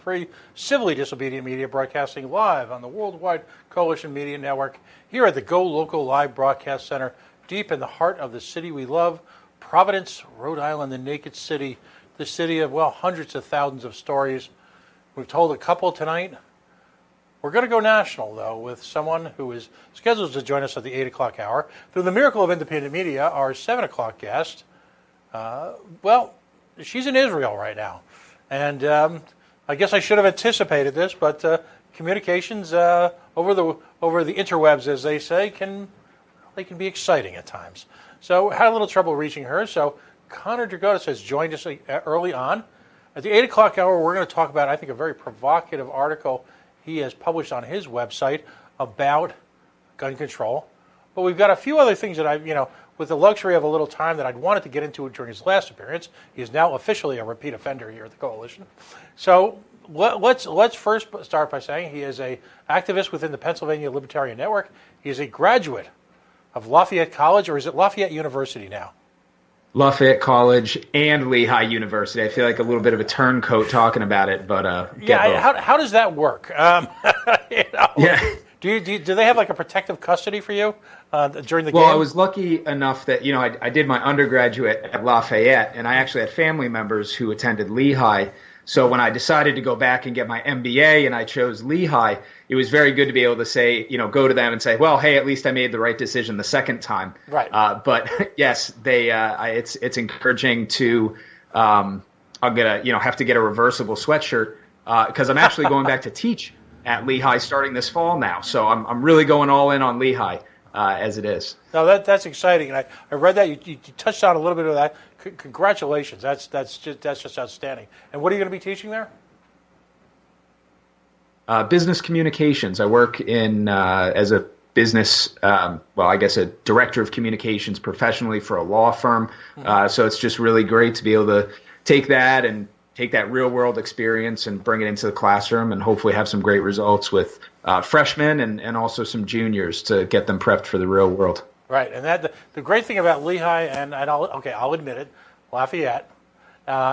free, civilly disobedient media broadcasting live on the Worldwide Coalition Media Network here at the Go Local Live Broadcast Center, deep in the heart of the city we love, Providence, Rhode Island, the naked city, the city of, well, hundreds of thousands of stories. We've told a couple tonight. We're going to go national, though, with someone who is scheduled to join us at the 8 o'clock hour. Through the miracle of independent media, our 7 o'clock guest, well, she's in Israel right now. And I guess I should have anticipated this, but communications over the interwebs, as they say, can be exciting at times. So had a little trouble reaching her. So Connor Drigotas has joined us early on. At the 8 o'clock hour, we're going to talk about, I think, a very provocative article he has published on his website about gun control. But we've got a few other things that with the luxury of a little time that I'd wanted to get into during his last appearance. He is now officially a repeat offender here at the Coalition. So let's first start by saying he is an activist within the Pennsylvania Libertarian Network. He is a graduate of Lafayette College, or is it Lafayette University now? Lafayette College and Lehigh University. I feel like a little bit of a turncoat talking about it, but how does that work? Yeah. Do they have like a protective custody for you during the game? Well, I was lucky enough that I did my undergraduate at Lafayette, and I actually had family members who attended Lehigh. So when I decided to go back and get my MBA and I chose Lehigh, it was very good to be able to say, go to them and say, well, hey, at least I made the right decision the second time. Right. But yes, it's encouraging to, I'm gonna, have to get a reversible sweatshirt because I'm actually going back to teach at Lehigh starting this fall now. So I'm really going all in on Lehigh as it is. No, that's exciting, and I read that you touched on a little bit of that. Congratulations, that's just outstanding. And what are you going to be teaching there? Business communications. I work in as a business, I guess a director of communications professionally for a law firm. So it's just really great to be able to take that real world experience and bring it into the classroom and hopefully have some great results with freshmen and also some juniors to get them prepped for the real world. Right, and the great thing about Lehigh and I'll admit it, Lafayette,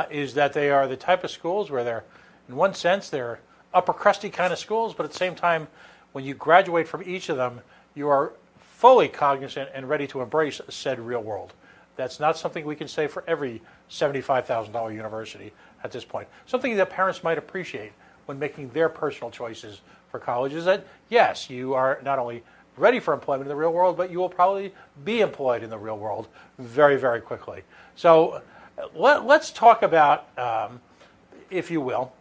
is that they are the type of schools where they're, in one sense, they're upper crusty kind of schools, but at the same time, when you graduate from each of them, you are fully cognizant and ready to embrace said real world. That's not something we can say for every $75,000 university at this point. Something that parents might appreciate when making their personal choices for college is that, yes, you are not only ready for employment in the real world, but you will probably be employed in the real world very, very quickly. So let's talk about, if you will,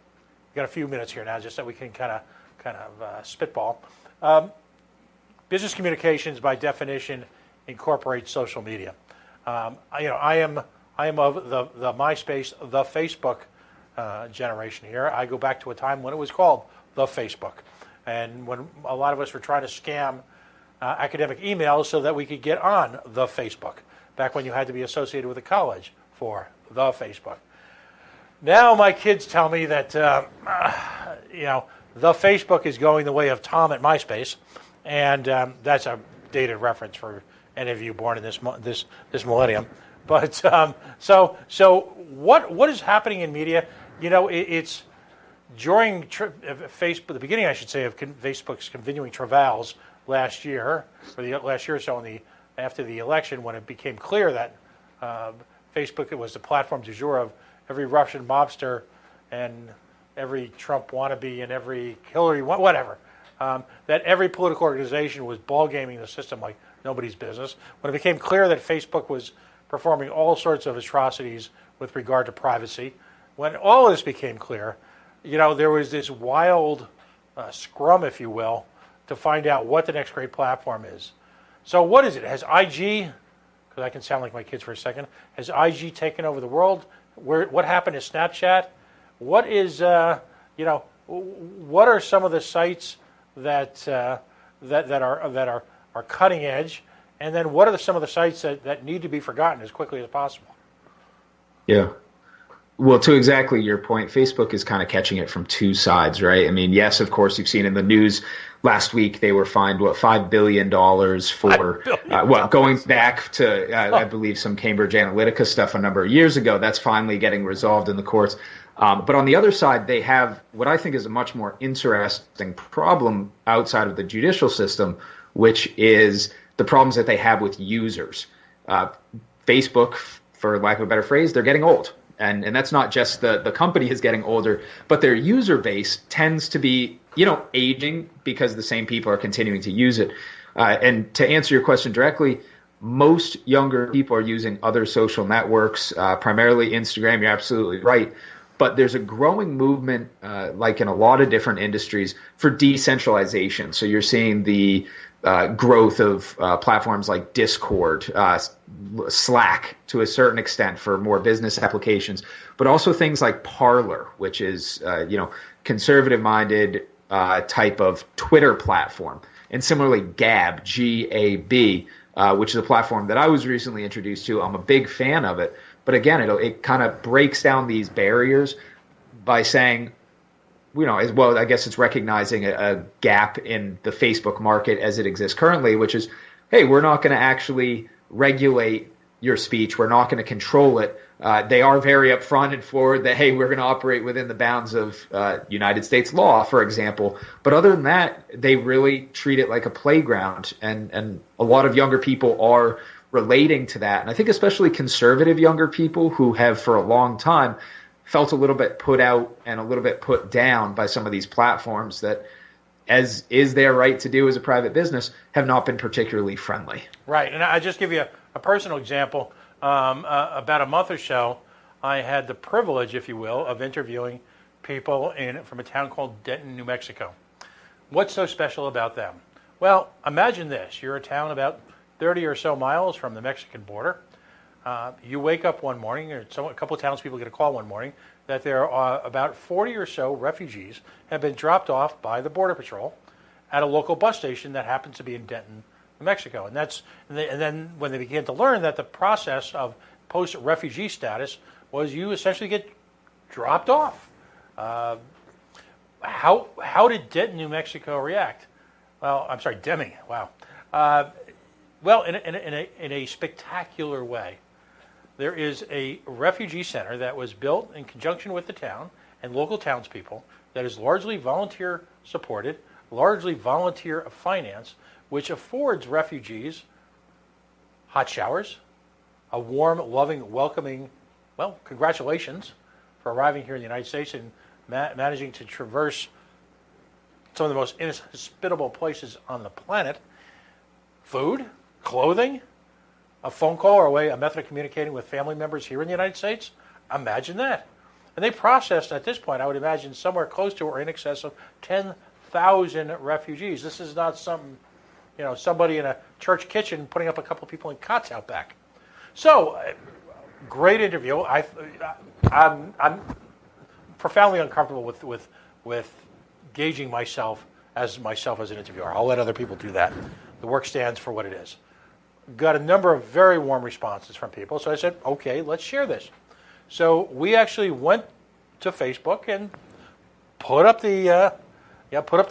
we've got a few minutes here now just so we can kind of spitball. Business communications, by definition, incorporates social media. I am of the MySpace, the Facebook generation here. I go back to a time when it was called the Facebook, and when a lot of us were trying to scam academic emails so that we could get on the Facebook, back when you had to be associated with a college for the Facebook. Now my kids tell me that the Facebook is going the way of Tom at MySpace, and that's a dated reference for any of you born in this millennium. But so what is happening in media? It's during Facebook, the beginning, I should say, of Facebook's continuing travails last year or so, after the election, when it became clear that Facebook was the platform du jour of every Russian mobster and every Trump wannabe and every Hillary whatever, that every political organization was ballgaming the system like nobody's business. When it became clear that Facebook was performing all sorts of atrocities with regard to privacy, when all of this became clear, there was this wild scrum, if you will, to find out what the next great platform is. So what is it? Has IG, because I can sound like my kids for a second, has IG taken over the world? What happened to Snapchat? What is, what are some of the sites that are cutting edge? And then what are some of the sites that need to be forgotten as quickly as possible? Yeah. Well, to exactly your point, Facebook is kind of catching it from two sides, right? I mean, yes, of course, you've seen in the news last week they were fined, $5 billion for, going back to, I believe, some Cambridge Analytica stuff a number of years ago. That's finally getting resolved in the courts. But on the other side, they have what I think is a much more interesting problem outside of the judicial system, which is the problems that they have with users. Facebook, for lack of a better phrase, they're getting old. And that's not just the company is getting older, but their user base tends to be, aging because the same people are continuing to use it. And to answer your question directly, most younger people are using other social networks, primarily Instagram. You're absolutely right. But there's a growing movement, like in a lot of different industries, for decentralization. So you're seeing the growth of platforms like Discord, Slack to a certain extent for more business applications, but also things like Parler, which is conservative-minded type of Twitter platform, and similarly Gab, G-A-B, which is a platform that I was recently introduced to. I'm a big fan of it, but again, it kind of breaks down these barriers by saying, as well, I guess it's recognizing a gap in the Facebook market as it exists currently, which is, hey, we're not going to actually regulate your speech. We're not going to control it. They are very upfront and forward that, hey, we're going to operate within the bounds of United States law, for example. But other than that, they really treat it like a playground. And a lot of younger people are relating to that. And I think especially conservative younger people who have for a long time felt a little bit put out and a little bit put down by some of these platforms that, as is their right to do as a private business, have not been particularly friendly. Right. And I just give you a personal example. About a month or so, I had the privilege, if you will, of interviewing people from a town called Denton, New Mexico. What's so special about them? Well, imagine this. You're a town about 30 or so miles from the Mexican border. You wake up one morning, or a couple of townspeople get a call one morning that there are about 40 or so refugees have been dropped off by the Border Patrol at a local bus station that happens to be in Denton, New Mexico. And then when they began to learn that the process of post-refugee status was you essentially get dropped off. How did Denton, New Mexico react? Well, I'm sorry, Deming. Wow. Well, in a spectacular way. There is a refugee center that was built in conjunction with the town and local townspeople that is largely volunteer supported, largely volunteer financed, which affords refugees hot showers, a warm, loving, welcoming, well, congratulations for arriving here in the United States and managing to traverse some of the most inhospitable places on the planet, food, clothing, a phone call or a method of communicating with family members here in the United States. Imagine that. And they processed, at this point, I would imagine, somewhere close to or in excess of 10,000 refugees. This is not somebody in a church kitchen putting up a couple of people in cots out back. So, great interview. I'm profoundly uncomfortable with gauging myself as an interviewer. I'll let other people do that. The work stands for what it is. Got a number of very warm responses from people, so I said, okay, let's share this. So we actually went to Facebook and put up the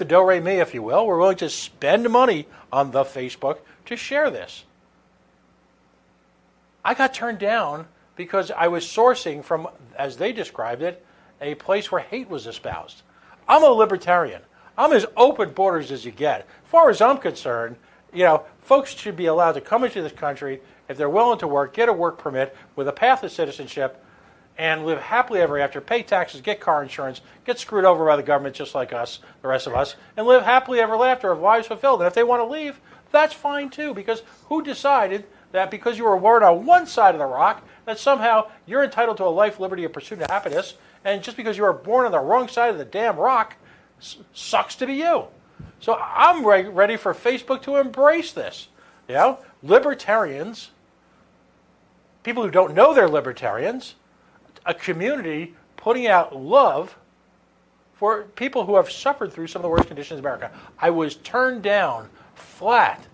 do-re-mi, if you will. We're willing to spend money on the Facebook to share this. I got turned down because I was sourcing from, as they described it, a place where hate was espoused. I'm a libertarian. I'm as open borders as you get. As far as I'm concerned, folks should be allowed to come into this country if they're willing to work, get a work permit with a path to citizenship, and live happily ever after, pay taxes, get car insurance, get screwed over by the government just like us, the rest of us, and live happily ever after, have lives fulfilled. And if they want to leave, that's fine too, because who decided that because you were born on one side of the rock, that somehow you're entitled to a life, liberty, and pursuit of happiness, and just because you were born on the wrong side of the damn rock, sucks to be you. So I'm ready for Facebook to embrace this. Libertarians, people who don't know they're libertarians, a community putting out love for people who have suffered through some of the worst conditions in America. I was turned down flat.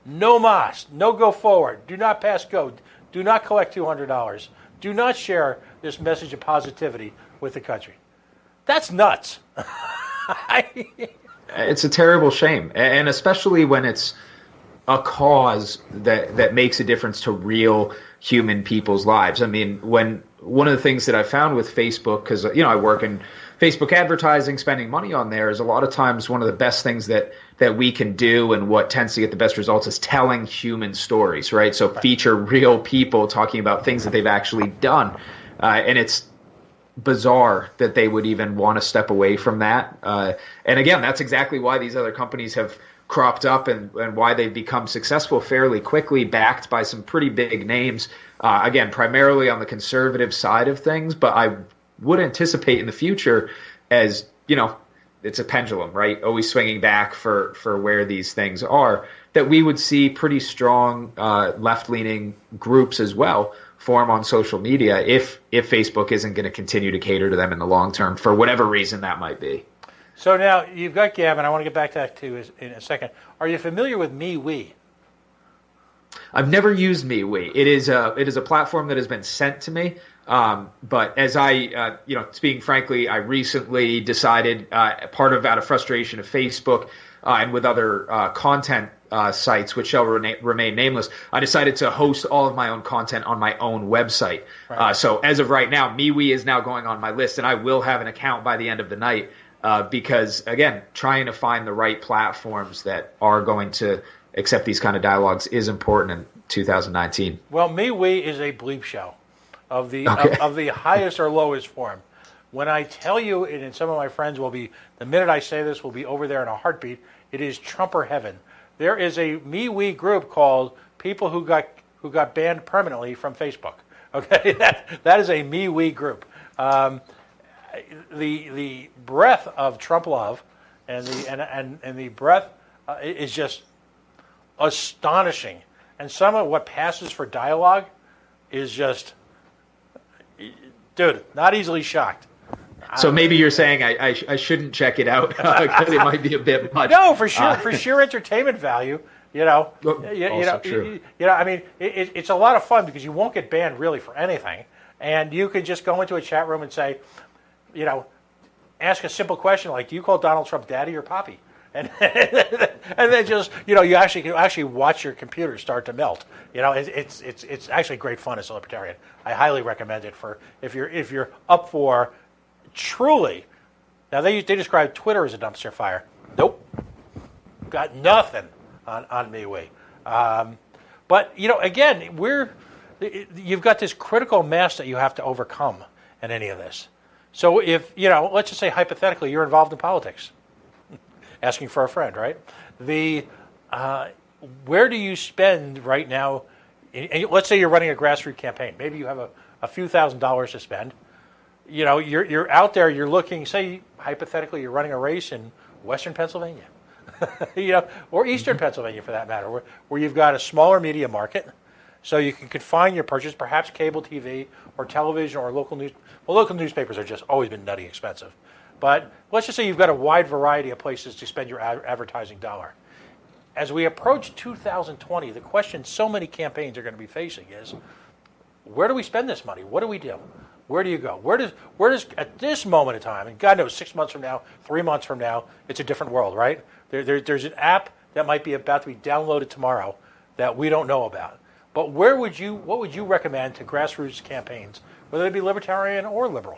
No mas, no go forward, do not pass go, do not collect $200, do not share this message of positivity with the country. That's nuts. It's a terrible shame, and especially when it's a cause that makes a difference to real human people's lives. I mean, one of the things that I found with Facebook, because I work in Facebook advertising, spending money on there, is a lot of times one of the best things that we can do and what tends to get the best results is telling human stories, right? So feature real people talking about things that they've actually done. And it's bizarre that they would even want to step away from that. And again, that's exactly why these other companies have cropped up and why they've become successful fairly quickly, backed by some pretty big names, again, primarily on the conservative side of things. But I would anticipate in the future, as it's a pendulum, right? Always swinging back for where these things are, that we would see pretty strong left-leaning groups as well form on social media if Facebook isn't going to continue to cater to them in the long term for whatever reason that might be. So now you've got Gavin. I want to get back to that too in a second. Are you familiar with MeWe? I've never used MeWe. It is a platform that has been sent to me. But as I, speaking frankly, I recently decided, out of frustration of Facebook and with other content sites, which shall remain nameless, I decided to host all of my own content on my own website. Right. So as of right now, MeWe is now going on my list, and I will have an account by the end of the night. Because, again, trying to find the right platforms that are going to accept these kind of dialogues is important in 2019. Well, MeWe is a bleep show of the highest or lowest form. When I tell you, and some of my friends will be, the minute I say this, will be over there in a heartbeat, it is Trumper heaven. There is a MeWe group called People Who Got Banned Permanently from Facebook. Okay, that is a MeWe group. The breadth of Trump love and the breadth is just astonishing. And some of what passes for dialogue is just, dude, not easily shocked. So maybe you're saying I shouldn't check it out because it might be a bit much. No, for sheer entertainment value. True. I mean, it's a lot of fun because you won't get banned really for anything, and you can just go into a chat room and say, ask a simple question like, do you call Donald Trump daddy or poppy? And then just, you actually watch your computer start to melt. It's actually great fun as a libertarian. I highly recommend it for if you're up for truly. Now they describe Twitter as a dumpster fire. Nope, got nothing on MeWe. But again, you've got this critical mass that you have to overcome in any of this. So if, let's just say hypothetically you're involved in politics, asking for a friend, right? Where do you spend right now? And let's say you're running a grassroots campaign. Maybe you have a few $1,000s to spend. You're out there, you're looking, say hypothetically you're running a race in Western Pennsylvania, or Eastern Pennsylvania for that matter, where you've got a smaller media market. So you can confine your purchase, perhaps cable TV or television or local news. Well, local newspapers have just always been nutty expensive. But let's just say you've got a wide variety of places to spend your advertising dollar. As we approach 2020, the question so many campaigns are going to be facing is, where do we spend this money? What do we do? Where do you go? Where does at this moment in time, and God knows 6 months from now, 3 months from now, it's a different world, right? There's an app that might be about to be downloaded tomorrow that we don't know about. But what would you recommend to grassroots campaigns, whether they be libertarian or liberal?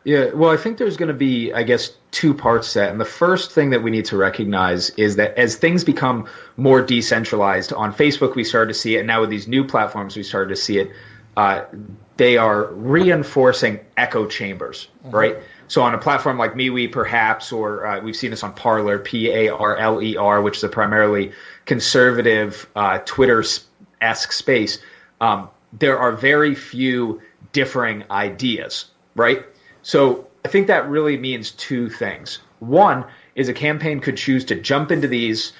Yeah, well, I think there's going to be, I guess, two parts to that. And the first thing that we need to recognize is that as things become more decentralized, on Facebook we started to see it, and now with these new platforms we started to see it, they are reinforcing echo chambers, right? So on a platform like MeWe, perhaps, or we've seen this on Parler, Parler, which is a primarily conservative Twitter-esque space, there are very few differing ideas, right? So I think that really means two things. One is a campaign could choose to jump into these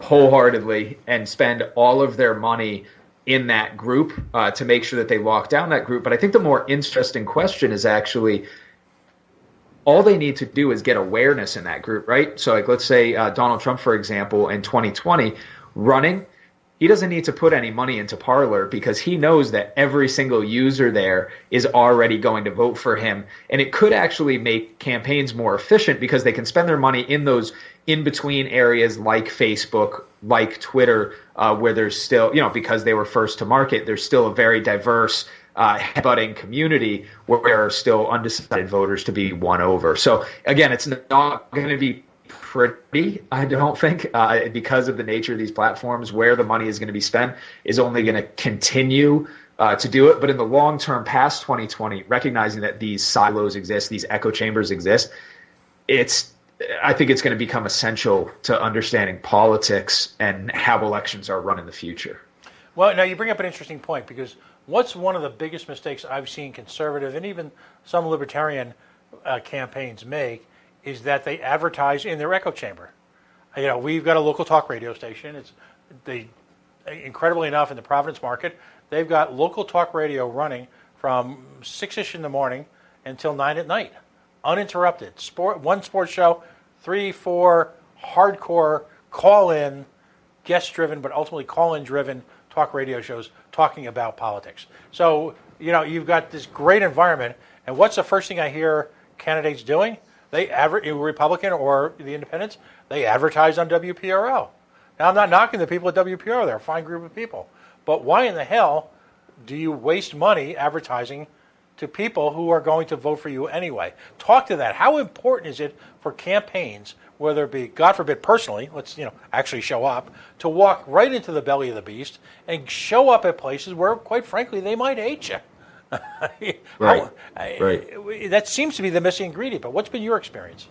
wholeheartedly and spend all of their money in that group to make sure that they lock down that group. But I think the more interesting question is actually, all they need to do is get awareness in that group, right? So like, let's say Donald Trump, for example, in 2020, running, he doesn't need to put any money into Parler because he knows that every single user there is already going to vote for him. And it could actually make campaigns more efficient because they can spend their money in those in-between areas like Facebook, like Twitter, where there's still, because they were first to market, there's still a very diverse budding community where there are still undecided voters to be won over. So again, it's not going to be pretty, I don't think, because of the nature of these platforms. Where the money is going to be spent is only going to continue to do it. But in the long term, past 2020, recognizing that these silos exist, these echo chambers exist, I think it's going to become essential to understanding politics and how elections are run in the future. Well, now you bring up an interesting point, because what's one of the biggest mistakes I've seen conservative and even some libertarian campaigns make is that they advertise in their echo chamber. We've got a local talk radio station. Incredibly enough, in the Providence market, they've got local talk radio running from 6-ish in the morning until 9 at night, uninterrupted. One sports show, 3-4 hardcore call-in, guest-driven, but ultimately call-in driven talk radio shows talking about politics. So, you've got this great environment, and what's the first thing I hear candidates doing? They Republican or the Independents, they advertise on WPRO. Now, I'm not knocking the people at WPRO. They're a fine group of people. But why in the hell do you waste money advertising to people who are going to vote for you anyway? Talk to that. How important is it for campaigns, whether it be, God forbid, personally, let's actually show up, to walk right into the belly of the beast and show up at places where, quite frankly, they might hate you? Right. That seems to be the missing ingredient. But what's been your experience?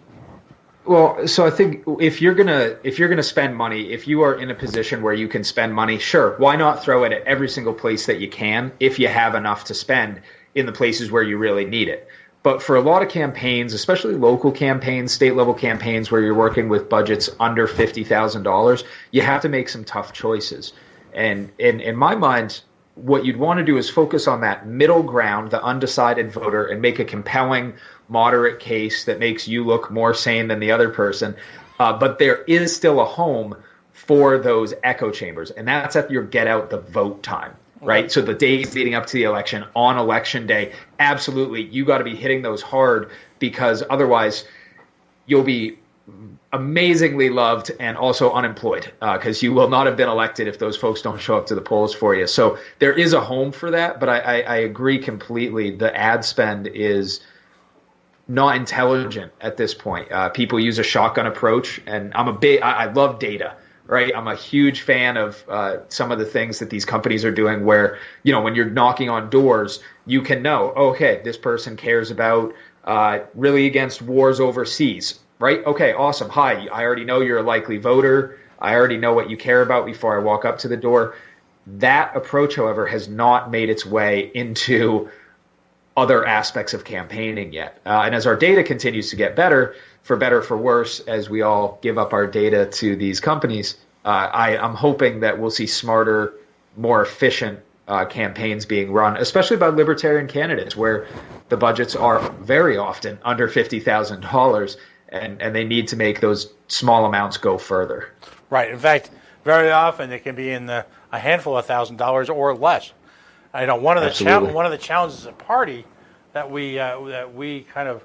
Well, so I think if you're gonna spend money, if you are in a position where you can spend money, sure, why not throw it at every single place that you can if you have enough to spend in the places where you really need it. But for a lot of campaigns, especially local campaigns, state level campaigns where you're working with budgets under $50,000, you have to make some tough choices. And in my mind, what you'd want to do is focus on that middle ground, the undecided voter, and make a compelling, moderate case that makes you look more sane than the other person. But there is still a home for those echo chambers, and that's at your get out the vote time, right? So the days leading up to the election, on election day, absolutely, you got to be hitting those hard, because otherwise you'll be amazingly loved and also unemployed, because you will not have been elected if those folks don't show up to the polls for you. So there is a home for that, but I agree completely. The ad spend is not intelligent at this point. People use a shotgun approach, and I love data, right? I'm a huge fan of some of the things that these companies are doing where, when you're knocking on doors, you can know, okay, this person cares about really against wars overseas. Right? Okay, awesome. Hi, I already know you're a likely voter. I already know what you care about before I walk up to the door. That approach, however, has not made its way into other aspects of campaigning yet. And as our data continues to get better for worse, as we all give up our data to these companies, I'm hoping that we'll see smarter, more efficient campaigns being run, especially by libertarian candidates, where the budgets are very often under $50,000. And they need to make those small amounts go further. Right. In fact, very often it can be in a handful of $1,000s or less. I know one of the challenges at party that we kind of,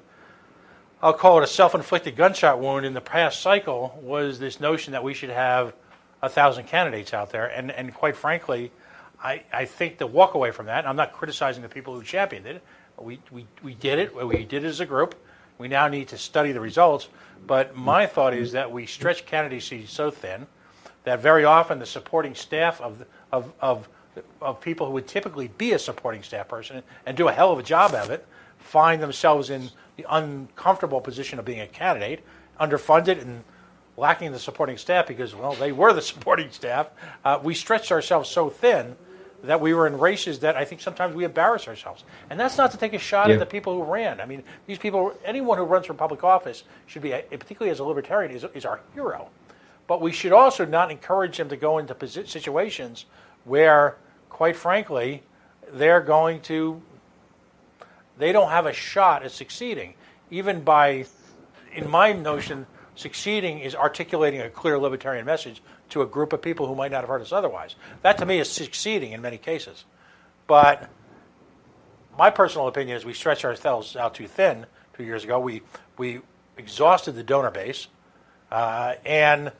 I'll call it a self-inflicted gunshot wound in the past cycle, was this notion that we should have 1,000 candidates out there. And quite frankly, I think the walk away from that, I'm not criticizing the people who championed it. We did it. We did it as a group. We now need to study the results. But my thought is that we stretch candidacy so thin that very often the supporting staff of people who would typically be a supporting staff person and do a hell of a job of it find themselves in the uncomfortable position of being a candidate, underfunded and lacking the supporting staff because, well, they were the supporting staff. We stretched ourselves so thin that we were in races that I think sometimes we embarrass ourselves. And that's not to take a shot at the people who ran. I mean, these people, anyone who runs for public office should be, particularly as a libertarian, is our hero. But we should also not encourage them to go into situations where, quite frankly, they don't have a shot at succeeding. Even by, in my notion, succeeding is articulating a clear libertarian message to a group of people who might not have heard us otherwise. That to me is succeeding in many cases. But my personal opinion is we stretched ourselves out too thin 2 years ago. We exhausted the donor base. And,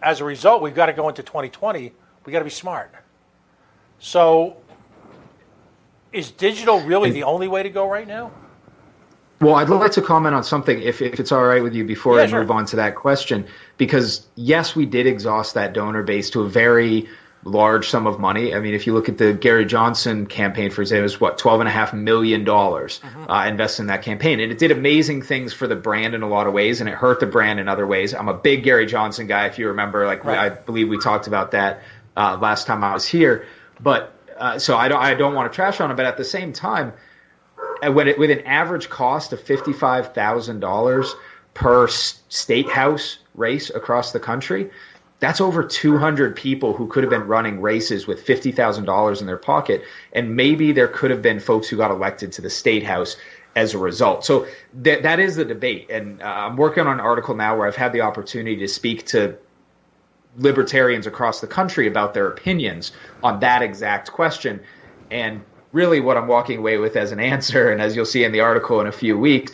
as a result, we've got to go into 2020. We've got to be smart. So is digital really the only way to go right now? Well, I'd like to comment on something, if it's all right with you, before I sure. move on to that question. Because, yes, we did exhaust that donor base to a very large sum of money. I mean, if you look at the Gary Johnson campaign, for example, it was, $12.5 million invested in that campaign. And it did amazing things for the brand in a lot of ways, and it hurt the brand in other ways. I'm a big Gary Johnson guy, if you remember. Right. I believe we talked about that last time I was here. But so I don't want to trash on it, but at the same time, with an average cost of $55,000 per state house race across the country, that's over 200 people who could have been running races with $50,000 in their pocket, and maybe there could have been folks who got elected to the state house as a result. So that is the debate, and I'm working on an article now where I've had the opportunity to speak to libertarians across the country about their opinions on that exact question. And really what I'm walking away with as an answer, and as you'll see in the article in a few weeks,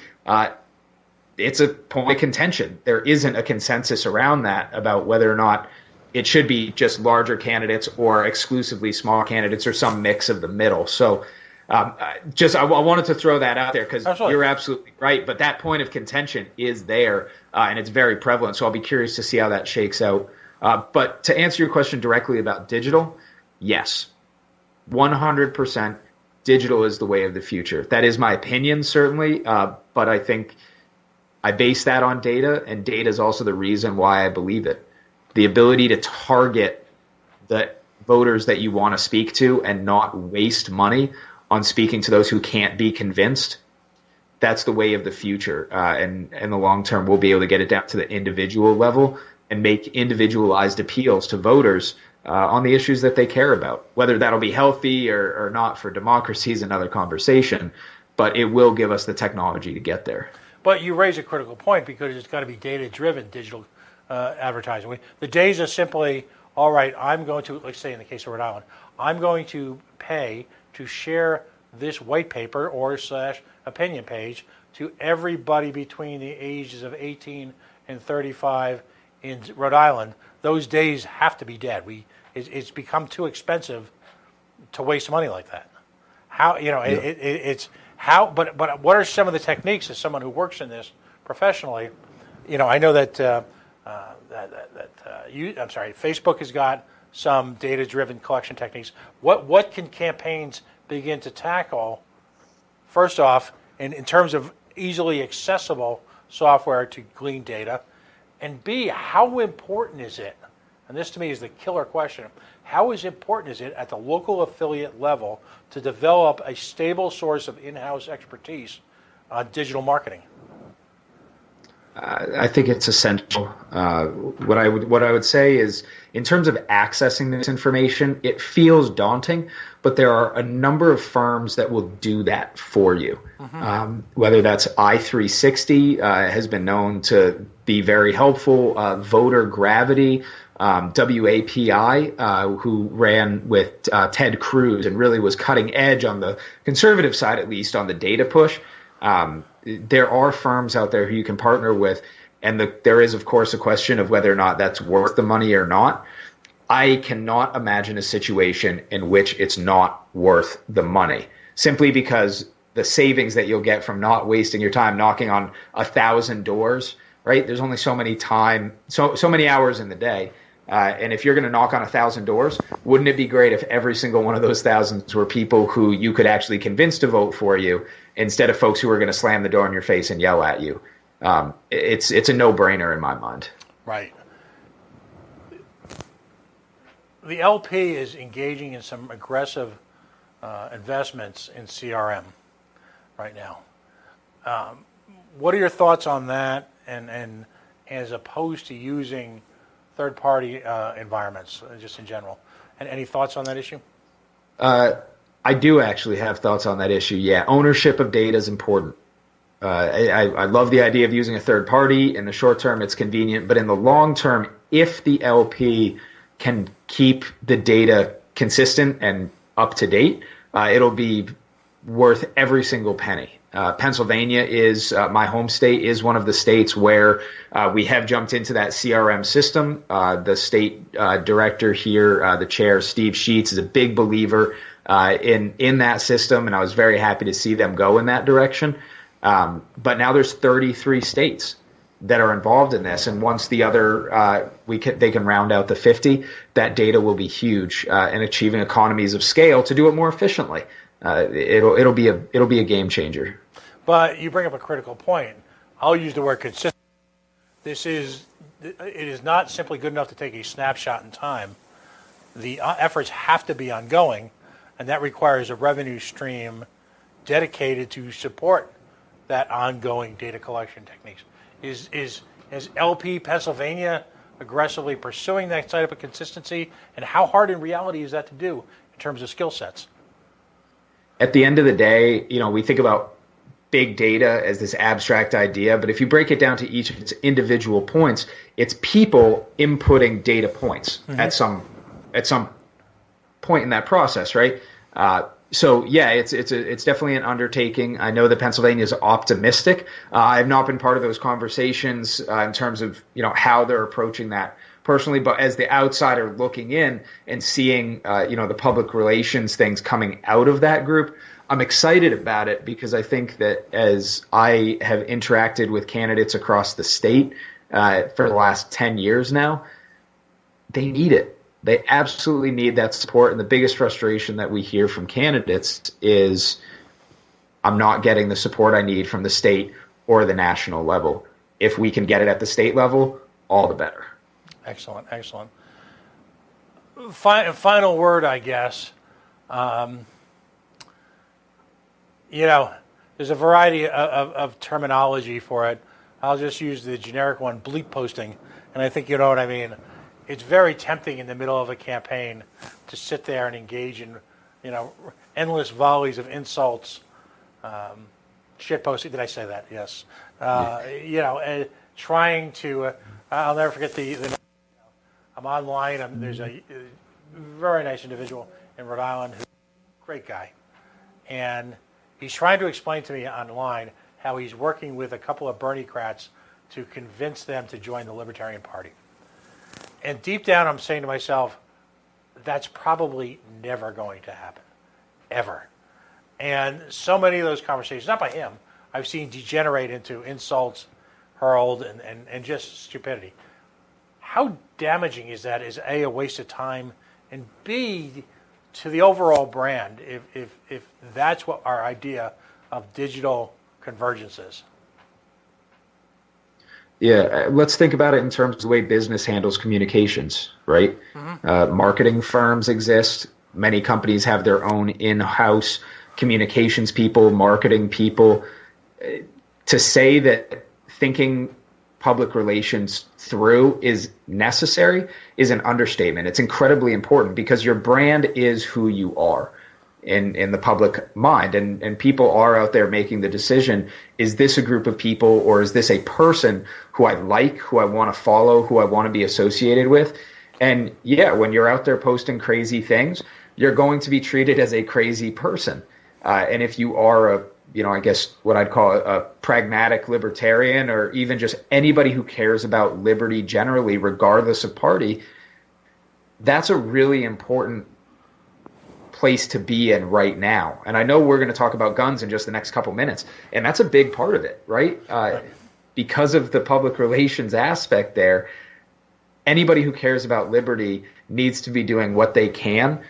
it's a point of contention. There isn't a consensus around that about whether or not it should be just larger candidates or exclusively small candidates or some mix of the middle. So I wanted to throw that out there because you're absolutely right. But that point of contention is there, and it's very prevalent. So I'll be curious to see how that shakes out. But to answer your question directly about digital, yes, 100% digital is the way of the future. That is my opinion, certainly, but I think I base that on data, and data is also the reason why I believe it. The ability to target the voters that you want to speak to and not waste money on speaking to those who can't be convinced, that's the way of the future. And in the long term, we'll be able to get it down to the individual level and make individualized appeals to voters on the issues that they care about. Whether that'll be healthy or not for democracy is another conversation, but it will give us the technology to get there. But you raise a critical point because it's got to be data-driven digital advertising. The days are simply, all right, I'm going to, let's say in the case of Rhode Island, I'm going to pay to share this white paper or / opinion page to everybody between the ages of 18 and 35 in Rhode Island. Those days have to be dead. It's become too expensive to waste money like that. But what are some of the techniques as someone who works in this professionally? I know that Facebook has got some data-driven collection techniques. What can campaigns begin to tackle? First off, in terms of easily accessible software to glean data, and B, how important is it? And this to me is the killer question. How important is it at the local affiliate level to develop a stable source of in-house expertise on digital marketing? I think it's essential. What I would say is, in terms of accessing this information, it feels daunting, but there are a number of firms that will do that for you. Mm-hmm. Whether that's i360 has been known to be very helpful. Voter Gravity, WAPI, who ran with Ted Cruz and really was cutting edge on the conservative side, at least on the data push. There are firms out there who you can partner with, and there is, of course, a question of whether or not that's worth the money or not. I cannot imagine a situation in which it's not worth the money, simply because the savings that you'll get from not wasting your time knocking on 1,000 doors, right? There's only so many hours in the day. And if you're going to knock on 1,000 doors, wouldn't it be great if every single one of those thousands were people who you could actually convince to vote for you instead of folks who are going to slam the door in your face and yell at you? It's a no-brainer in my mind. Right. The LP is engaging in some aggressive investments in CRM right now. What are your thoughts on that, and as opposed to using third-party environments, just in general? And any thoughts on that issue? I do actually have thoughts on that issue, yeah. Ownership of data is important. I love the idea of using a third party. In the short term, it's convenient, but in the long term, if the LP can keep the data consistent and up to date, it'll be worth every single penny. Pennsylvania is my home state, is one of the states where we have jumped into that CRM system. The state director here, the chair, Steve Sheets, is a big believer in that system, and I was very happy to see them go in that direction. But now there's 33 states that are involved in this, and once the other they can round out the 50, that data will be huge in achieving economies of scale to do it more efficiently. It'll be a game changer. But you bring up a critical point. I'll use the word consistent. It is not simply good enough to take a snapshot in time. The efforts have to be ongoing, and that requires a revenue stream dedicated to support that ongoing data collection techniques. Is LP Pennsylvania aggressively pursuing that type of consistency, and how hard in reality is that to do in terms of skill sets? At the end of the day, we think about big data as this abstract idea, but if you break it down to each of its individual points, it's people inputting data points at some point in that process, right? So yeah, it's definitely an undertaking. I know that Pennsylvania is optimistic. I've not been part of those conversations in terms of how they're approaching that personally, but as the outsider looking in and seeing the public relations things coming out of that group, I'm excited about it because I think that as I have interacted with candidates across the state for the last 10 years now, they need it. They absolutely need that support. And the biggest frustration that we hear from candidates is, I'm not getting the support I need from the state or the national level. If we can get it at the state level, all the better. Excellent, excellent. Final word, I guess. There's a variety of terminology for it. I'll just use the generic one, bleep posting, and I think you know what I mean. It's very tempting in the middle of a campaign to sit there and engage in, endless volleys of insults, shit posting. Did I say that? Yes. And trying to. I'll never forget the. I'm online. There's a very nice individual in Rhode Island, who's a great guy, and he's trying to explain to me online how he's working with a couple of Bernie-crats to convince them to join the Libertarian Party. And deep down, I'm saying to myself, that's probably never going to happen, ever. And so many of those conversations, not by him, I've seen degenerate into insults hurled and just stupidity. How damaging is that? Is A, a waste of time, and B, to the overall brand, if that's what our idea of digital convergence is? Yeah, let's think about it in terms of the way business handles communications, right? Mm-hmm. Marketing firms exist. Many companies have their own in-house communications people, marketing people. To say that thinking public relations through is necessary is an understatement. It's incredibly important because your brand is who you are in the public mind. And people are out there making the decision, is this a group of people or is this a person who I like, who I want to follow, who I want to be associated with? And yeah, when you're out there posting crazy things, you're going to be treated as a crazy person. And if you are I guess what I'd call a pragmatic libertarian, or even just anybody who cares about liberty generally, regardless of party, that's a really important place to be in right now. And I know we're going to talk about guns in just the next couple minutes, and that's a big part of it, right? Because of the public relations aspect there, anybody who cares about liberty needs to be doing what they can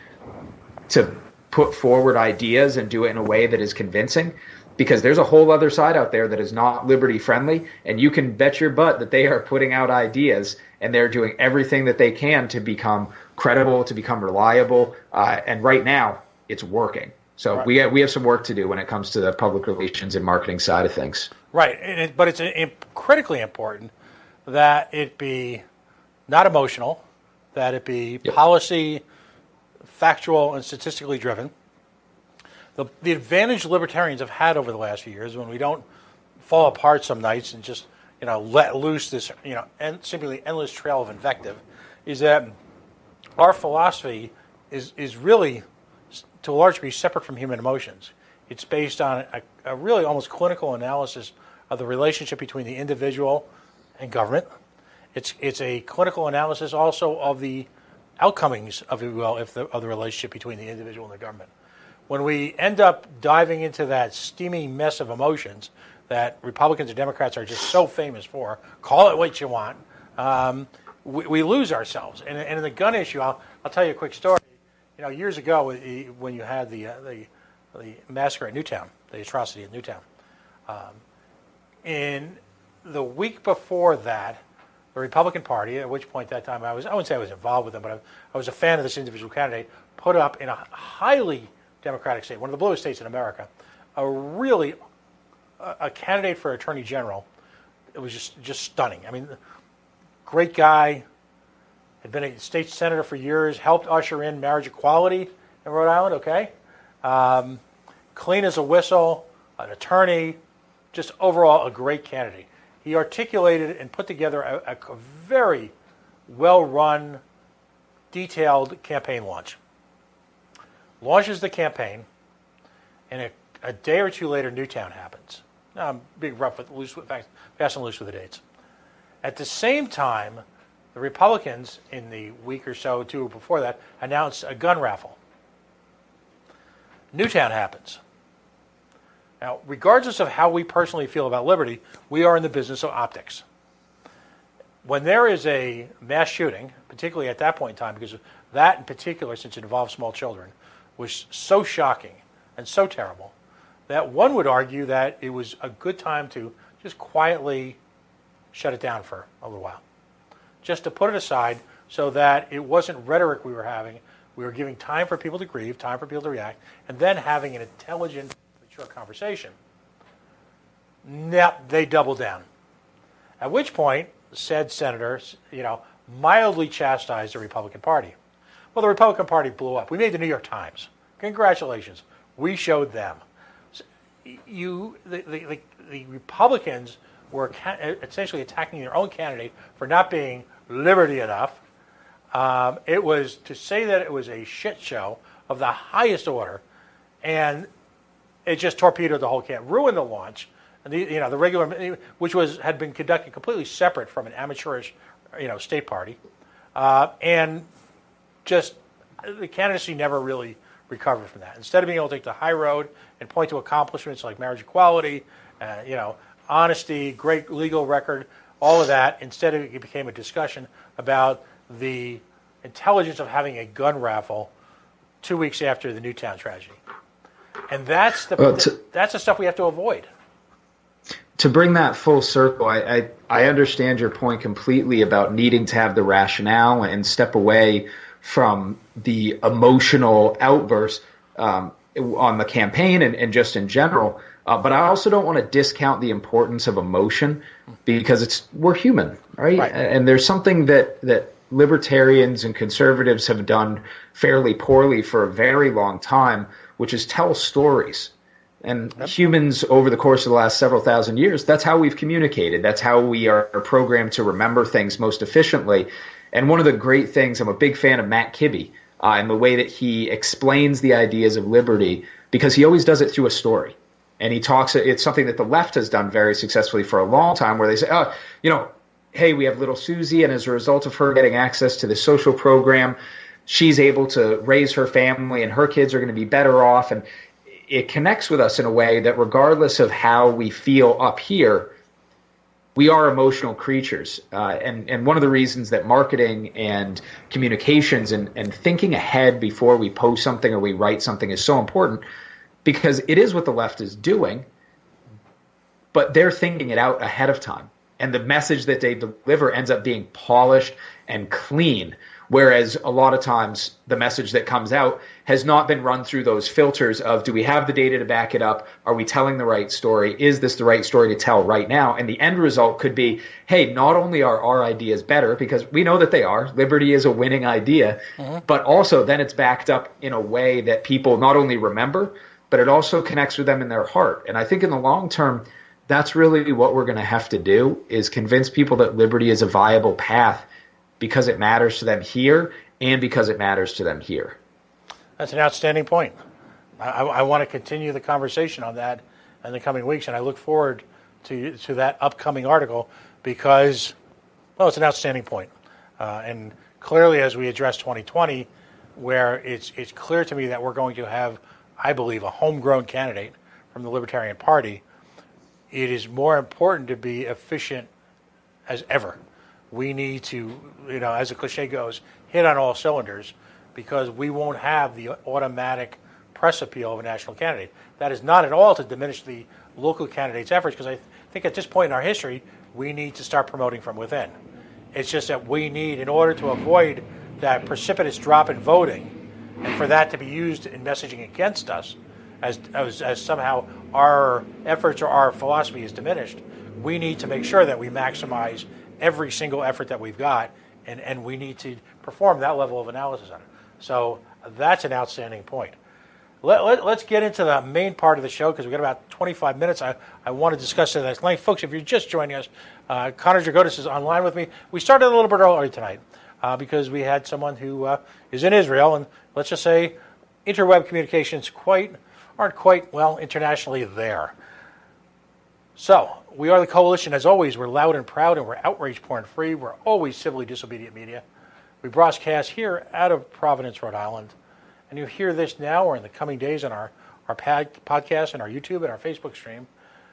to put forward ideas and do it in a way that is convincing, because there's a whole other side out there that is not liberty friendly, and you can bet your butt that they are putting out ideas and they're doing everything that they can to become credible, to become reliable, and right now it's working. So right. we have some work to do when it comes to the public relations and marketing side of things. Right, but it's critically important that it be not emotional, that it be policy, factual, and statistically driven. The advantage libertarians have had over the last few years, when we don't fall apart some nights and just let loose this and seemingly endless trail of invective, is that our philosophy is really to a large degree separate from human emotions. It's based on a really almost clinical analysis of the relationship between the individual and government. It's a clinical analysis also of the outcomings of the relationship between the individual and the government. When we end up diving into that steamy mess of emotions that Republicans and Democrats are just so famous for, call it what you want, we lose ourselves. And in the gun issue, I'll tell you a quick story. Years ago, when you had the massacre at Newtown, the atrocity at Newtown, in the week before that, the Republican Party, at which point that time I wouldn't say I was involved with them, but I was a fan of this individual candidate, put up in a highly Democratic state, one of the bluest states in America, a candidate for Attorney General. It was just stunning. I mean, great guy, had been a state senator for years, helped usher in marriage equality in Rhode Island, okay? Clean as a whistle, an attorney, just overall a great candidate. He articulated and put together a very well-run, detailed campaign launch. Launches the campaign, and a day or two later, Newtown happens. Now, I'm being fast and loose with the dates. At the same time, the Republicans, in the week or so, two before that, announced a gun raffle. Newtown happens. Now, regardless of how we personally feel about liberty, we are in the business of optics. When there is a mass shooting, particularly at that point in time, because that in particular, since it involved small children, was so shocking and so terrible, that one would argue that it was a good time to just quietly shut it down for a little while. Just to put it aside so that it wasn't rhetoric we were having. We were giving time for people to grieve, time for people to react, and then having an intelligent, mature conversation. Yep, they doubled down. At which point, said senators, mildly chastised the Republican Party. Well, the Republican Party blew up. We made the New York Times. Congratulations. We showed them. The Republicans were essentially attacking their own candidate for not being liberty enough. It was to say that it was a shit show of the highest order, and it just torpedoed the whole campaign, ruined the launch, and the regular, which had been conducted completely separate from an amateurish, state party, and just the candidacy never really recovered from that. Instead of being able to take the high road and point to accomplishments like marriage equality, honesty, great legal record, all of that, instead it became a discussion about the intelligence of having a gun raffle 2 weeks after the Newtown tragedy. And that's the stuff we have to avoid. To bring that full circle, I understand your point completely about needing to have the rationale and step away from the emotional outburst on the campaign and just in general. But I also don't want to discount the importance of emotion because we're human, right? And there's something that libertarians and conservatives have done fairly poorly for a very long time, which is tell stories. And humans, over the course of the last several thousand years, that's how we've communicated. That's how we are programmed to remember things most efficiently. And one of the great things, I'm a big fan of Matt Kibbe and the way that he explains the ideas of liberty, because he always does it through a story. And he talks, it's something that the left has done very successfully for a long time, where they say, hey, we have little Susie, and as a result of her getting access to the social program, she's able to raise her family, and her kids are going to be better off. And it connects with us in a way that regardless of how we feel up here, we are emotional creatures. And one of the reasons that marketing and communications and thinking ahead before we post something or we write something is so important, because it is what the left is doing, but they're thinking it out ahead of time. And the message that they deliver ends up being polished and clean, whereas a lot of times the message that comes out has not been run through those filters of, do we have the data to back it up? Are we telling the right story? Is this the right story to tell right now? And the end result could be, hey, not only are our ideas better, because we know that they are, liberty is a winning idea, but also then it's backed up in a way that people not only remember, but it also connects with them in their heart. And I think in the long term, that's really what we're going to have to do, is convince people that liberty is a viable path because it matters to them here and because it matters to them here. That's an outstanding point. I want to continue the conversation on that in the coming weeks, and I look forward to that upcoming article because, well, it's an outstanding point. And clearly, as we address 2020, where it's clear to me that we're going to have, I believe, a homegrown candidate from the Libertarian Party, it is more important to be efficient as ever. We need to, as the cliche goes, hit on all cylinders because we won't have the automatic press appeal of a national candidate. That is not at all to diminish the local candidates' efforts because I think at this point in our history, we need to start promoting from within. It's just that we need, in order to avoid that precipitous drop in voting and for that to be used in messaging against us, as somehow our efforts or our philosophy is diminished, we need to make sure that we maximize every single effort that we've got, and we need to perform that level of analysis on it. So that's an outstanding point. Let's get into the main part of the show because we've got about 25 minutes. I want to discuss it at length. Folks, if you're just joining us, Connor Drigotas is online with me. We started a little bit early tonight because we had someone who is in Israel, and let's just say interweb communications aren't quite, well, internationally there. So, we are the Coalition. As always, we're loud and proud, and we're outrage porn free. We're always civilly disobedient media. We broadcast here out of Providence, Rhode Island. And you hear this now or in the coming days on our podcast and our YouTube and our Facebook stream.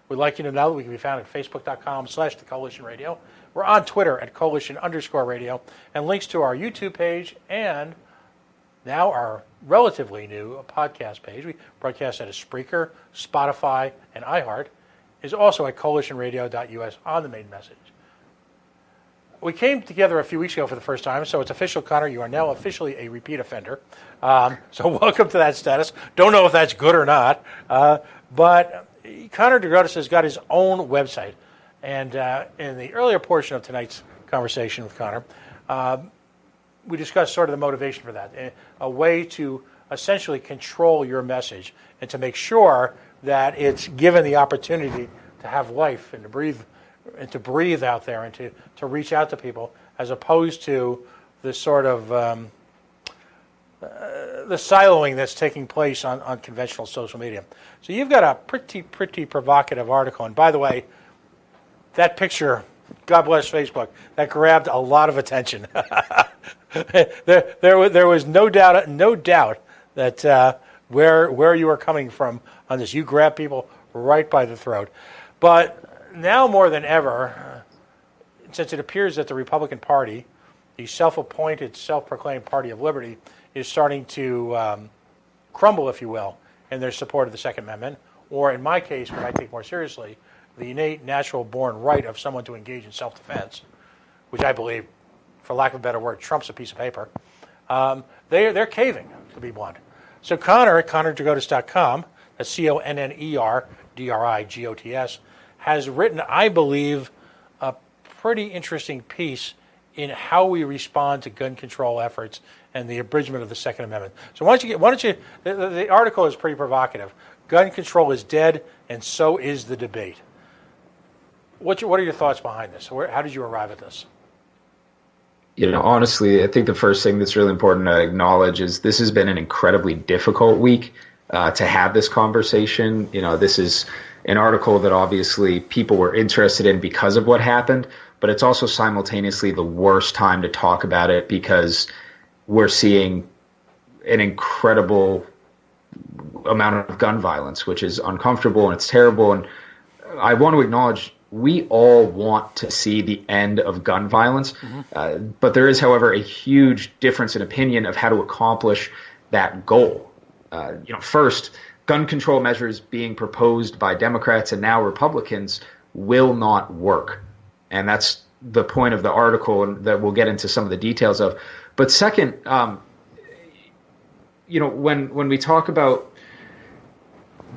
We'd like you to know that we can be found at facebook.com/The Coalition Radio. We're on Twitter at Coalition_radio. And links to our YouTube page and now our relatively new podcast page, we broadcast at a Spreaker, Spotify, and iHeart, is also at coalitionradio.us on the main message. We came together a few weeks ago for the first time, so it's official, Connor. You are now officially a repeat offender. So welcome to that status. Don't know if that's good or not, but Connor Drigotas has got his own website. And in the earlier portion of tonight's conversation with Connor, we discussed sort of the motivation for that, a way to essentially control your message and to make sure that it's given the opportunity to have life and to breathe out there and to reach out to people, as opposed to this sort of the siloing that's taking place on conventional social media. So you've got a pretty provocative article. And by the way, that picture, God bless Facebook, that grabbed a lot of attention. There was no doubt that where you are coming from on this. You grab people right by the throat. But now more than ever, since it appears that the Republican Party, the self-appointed, self-proclaimed Party of Liberty, is starting to crumble, if you will, in their support of the Second Amendment, or in my case, what I take more seriously, the innate, natural-born right of someone to engage in self-defense, which I believe, for lack of a better word, trumps a piece of paper. They're caving, to be blunt. So Connor at ConnorDrigotas.com, that's ConnerDrigotas, has written, I believe, a pretty interesting piece in how we respond to gun control efforts and the abridgment of the Second Amendment. So why don't you? The article is pretty provocative. Gun control is dead, and so is the debate. What are your thoughts behind this? How did you arrive at this? Honestly, I think the first thing that's really important to acknowledge is this has been an incredibly difficult week to have this conversation. This is an article that obviously people were interested in because of what happened, but it's also simultaneously the worst time to talk about it because we're seeing an incredible amount of gun violence, which is uncomfortable and it's terrible. And I want to acknowledge we all want to see the end of gun violence, but there is, however, a huge difference in opinion of how to accomplish that goal. First, gun control measures being proposed by Democrats and now Republicans will not work. And that's the point of the article, and that we'll get into some of the details of. But second, when we talk about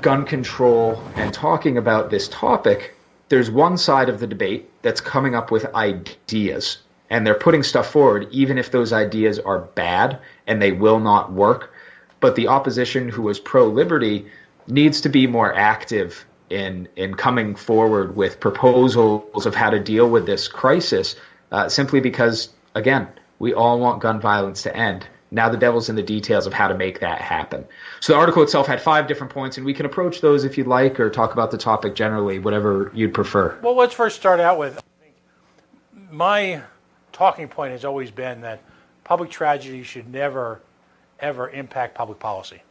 gun control and talking about this topic, there's one side of the debate that's coming up with ideas, and they're putting stuff forward, even if those ideas are bad and they will not work. But the opposition who is pro-liberty needs to be more active in coming forward with proposals of how to deal with this crisis, simply because, again, we all want gun violence to end. Now the devil's in the details of how to make that happen. So the article itself had 5 different points, and we can approach those if you'd like, or talk about the topic generally, whatever you'd prefer. Well, let's first start out with, my talking point has always been that public tragedy should never, ever impact public policy.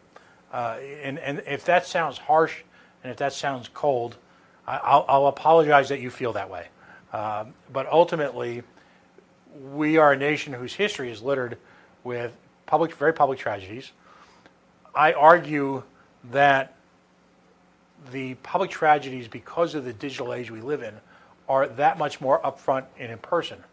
And if that sounds harsh and if that sounds cold, I'll apologize that you feel that way. But ultimately, we are a nation whose history is littered with very public tragedies. I argue that the public tragedies, because of the digital age we live in, are that much more upfront and in person.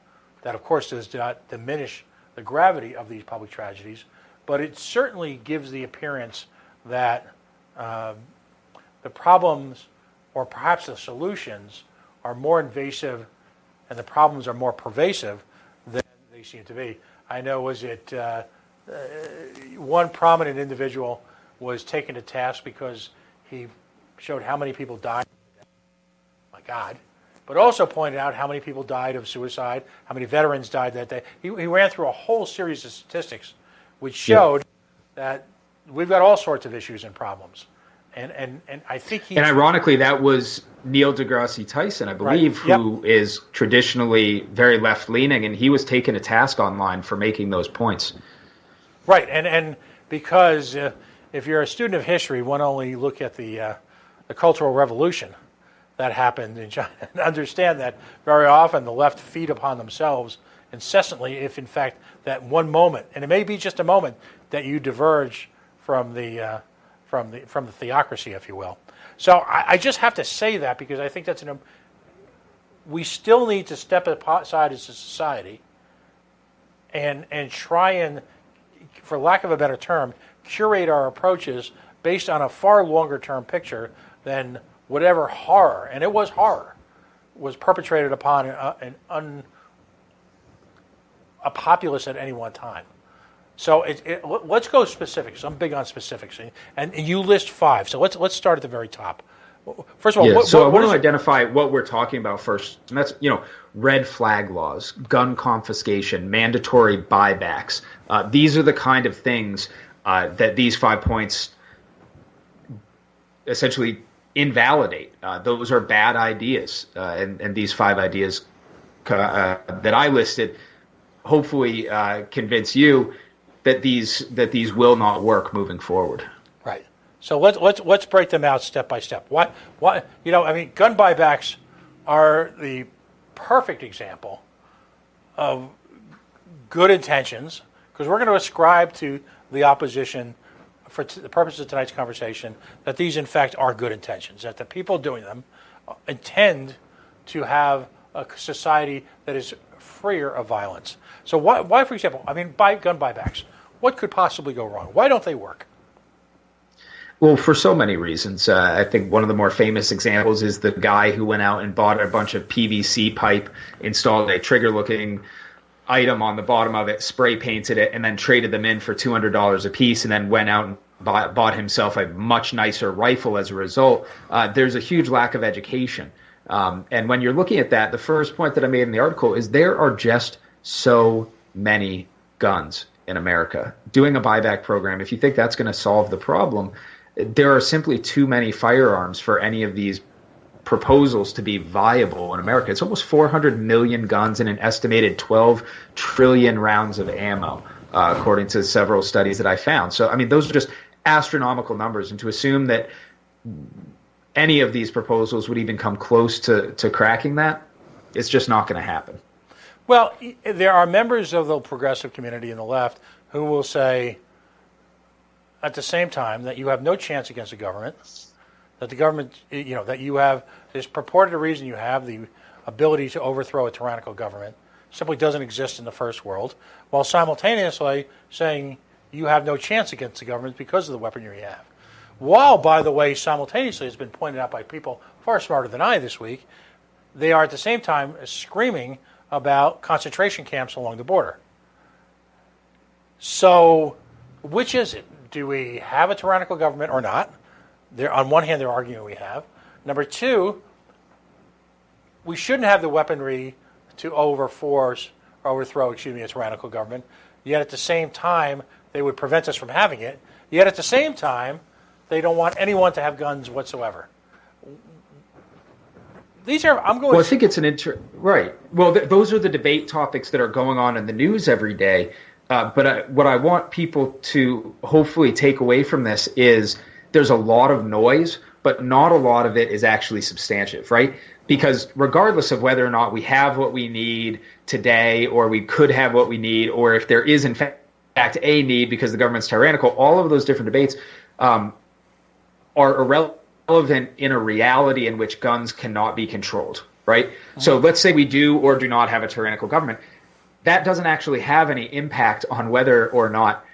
That, of course, does not diminish the gravity of these public tragedies, but it certainly gives the appearance that the problems, or perhaps the solutions, are more invasive and the problems are more pervasive than they seem to be. I know, one prominent individual was taken to task because he showed how many people died. My God. But also pointed out how many people died of suicide, how many veterans died that day. He ran through a whole series of statistics which showed that we've got all sorts of issues and problems. And I think he... And ironically, that was Neil deGrasse Tyson, I believe, who is traditionally very left-leaning, and he was taken to task online for making those points. Right, and because if you're a student of history, one only look at the Cultural Revolution that happened in China and understand that very often the left feed upon themselves incessantly if, in fact, that one moment, and it may be just a moment, that you diverge from the theocracy, if you will. So I just have to say that because I think that's we still need to step aside as a society and try and, for lack of a better term, curate our approaches based on a far longer term picture than whatever horror, and it was horror, was perpetrated upon a populace at any one time. So let's go specifics. I'm big on specifics, and you list 5. So let's start at the very top. First of all, I want to identify what we're talking about first, and that's red flag laws, gun confiscation, mandatory buybacks. These are the kind of things that these 5 points essentially invalidate. Those are bad ideas, and these 5 ideas that I listed hopefully convince you that these will not work moving forward. Right. So let's break them out step by step. Gun buybacks are the perfect example of good intentions, because we're going to ascribe to the opposition, for the purposes of tonight's conversation, that these in fact are good intentions, that the people doing them intend to have a society that is freer of violence. So why, for example, gun buybacks, what could possibly go wrong? Why don't they work? Well, for so many reasons. I think one of the more famous examples is the guy who went out and bought a bunch of PVC pipe, installed a trigger-looking item on the bottom of it, spray painted it, and then traded them in for $200 a piece, and then went out and bought himself a much nicer rifle as a result. There's a huge lack of education. And when you're looking at that, the first point that I made in the article is there are just so many guns in America. Doing a buyback program, if you think that's going to solve the problem, there are simply too many firearms for any of these proposals to be viable in America. It's almost 400 million guns and an estimated 12 trillion rounds of ammo, according to several studies that I found. So, those are just astronomical numbers. And to assume that any of these proposals would even come close to cracking that, it's just not going to happen. Well, there are members of the progressive community in the left who will say, at the same time, that you have no chance against the government, that the government, that you have this purported reason you have the ability to overthrow a tyrannical government simply doesn't exist in the first world, while simultaneously saying you have no chance against the government because of the weaponry you have. While, by the way, simultaneously, has been pointed out by people far smarter than I this week, they are at the same time screaming about concentration camps along the border. So, which is it? Do we have a tyrannical government or not? On one hand, they're arguing we have. Number two, we shouldn't have the weaponry to overthrow, a tyrannical government. Yet at the same time, they would prevent us from having it. Yet at the same time, they don't want anyone to have guns whatsoever. These are, I'm going. Well, I think it's right. Well, those are the debate topics that are going on in the news every day. But what I want people to hopefully take away from this is there's a lot of noise, but not a lot of it is actually substantive, right? Because regardless of whether or not we have what we need today, or we could have what we need, or if there is in fact a need because the government's tyrannical, all of those different debates are irrelevant in a reality in which guns cannot be controlled, right? Mm-hmm. So let's say we do or do not have a tyrannical government. That doesn't actually have any impact on whether or not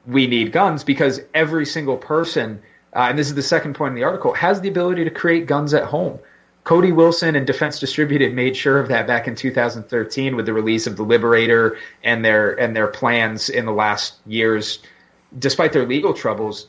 we need guns, because every single person, and this is the second point in the article, has the ability to create guns at home. Cody Wilson and Defense Distributed made sure of that back in 2013 with the release of the Liberator and their plans in the last years. Despite their legal troubles,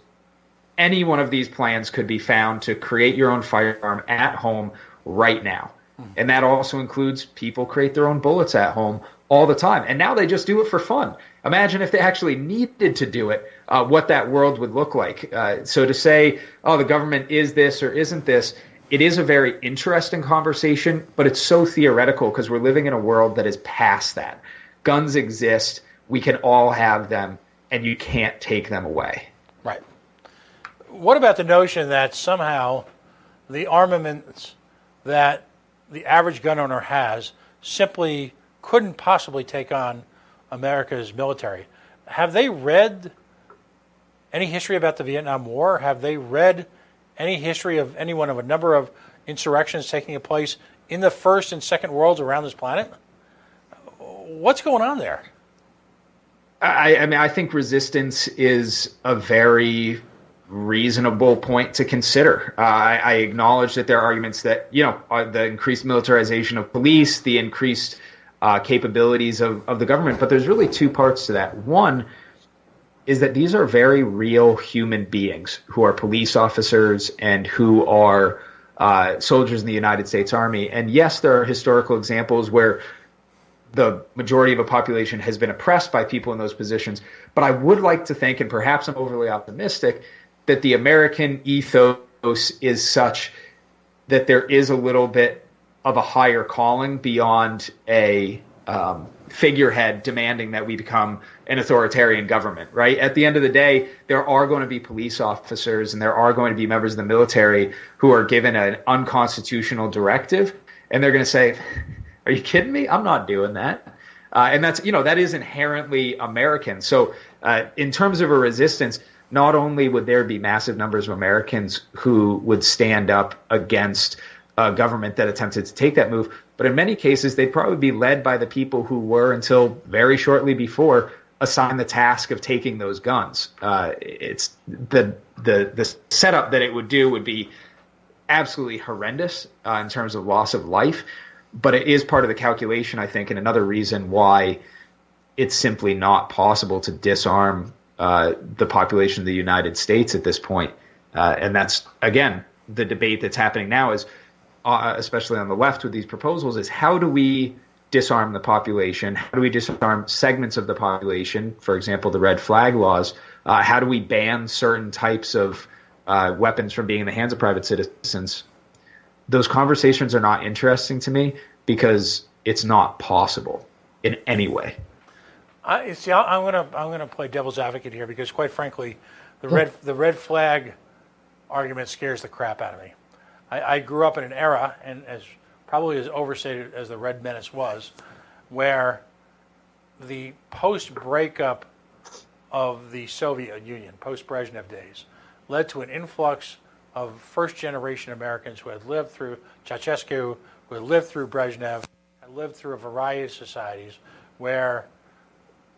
any one of these plans could be found to create your own firearm at home right now. And that also includes people create their own bullets at home all the time. And now they just do it for fun. Imagine if they actually needed to do it, what that world would look like. So to say, oh, the government is this or isn't this, it is a very interesting conversation, but it's so theoretical because we're living in a world that is past that. Guns exist. We can all have them, and you can't take them away. Right. What about the notion that somehow the armaments that the average gun owner has simply couldn't possibly take on America's military? Have they read any history about the Vietnam War? Have they read any history of any one of a number of insurrections taking place in the first and second worlds around this planet? What's going on there? I mean, I think resistance is a very reasonable point to consider. I acknowledge that there are arguments that, the increased militarization of police, the increased capabilities of the government, but there's really two parts to that. One is that these are very real human beings who are police officers and who are soldiers in the United States Army. And yes, there are historical examples where the majority of a population has been oppressed by people in those positions. But I would like to think, and perhaps I'm overly optimistic, that the American ethos is such that there is a little bit of a higher calling beyond a figurehead demanding that we become an authoritarian government, right? At the end of the day, there are going to be police officers and there are going to be members of the military who are given an unconstitutional directive, and they're going to say, are you kidding me? I'm not doing that. And that's, that is inherently American. So in terms of a resistance, not only would there be massive numbers of Americans who would stand up against a government that attempted to take that move, but in many cases, they'd probably be led by the people who were, until very shortly before, assigned the task of taking those guns. It's the setup that it would do would be absolutely horrendous in terms of loss of life, but it is part of the calculation, I think, and another reason why it's simply not possible to disarm the population of the United States at this point. And that's, again, the debate that's happening now is, especially on the left with these proposals, is how do we disarm the population? How do we disarm segments of the population? For example, the red flag laws. How do we ban certain types of weapons from being in the hands of private citizens? Those conversations are not interesting to me because it's not possible in any way. I'm gonna play devil's advocate here because, quite frankly, the red flag argument scares the crap out of me. I grew up in an era, and probably as overstated as the Red Menace was, where the post-breakup of the Soviet Union, post-Brezhnev days, led to an influx of first-generation Americans who had lived through Ceausescu, who had lived through Brezhnev, had lived through a variety of societies where